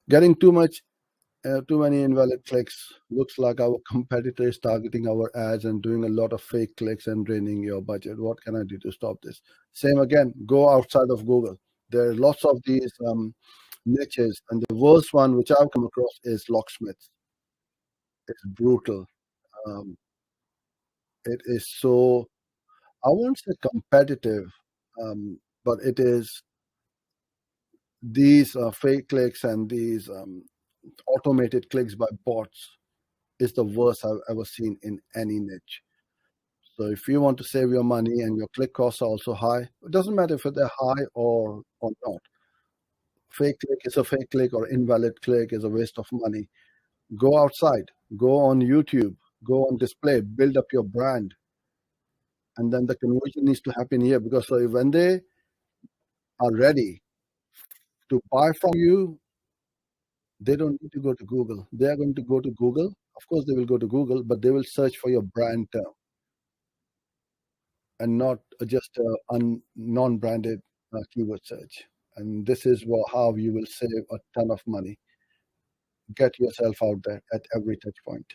Getting too many invalid clicks. Looks like our competitor is targeting our ads and doing a lot of fake clicks and draining your budget. What can I do to stop this? Same again, go outside of Google. There are lots of these niches, and the worst one which I've come across is locksmith. It's brutal. Um, it is so, I won't say competitive, but it is these fake clicks and these automated clicks by bots is the worst I've ever seen in any niche. So if you want to save your money and your click costs are also high, it doesn't matter if they're high or not. Fake click is a fake click or invalid click is a waste of money. Go outside, go on YouTube, go on display, build up your brand, and then the conversion needs to happen here because so when they are ready to buy from you, they don't need to go to Google. They are going to go to Google. Of course, they will go to Google, but they will search for your brand term and not just a non-branded keyword search. And this is how you will save a ton of money. Get yourself out there at every touch point.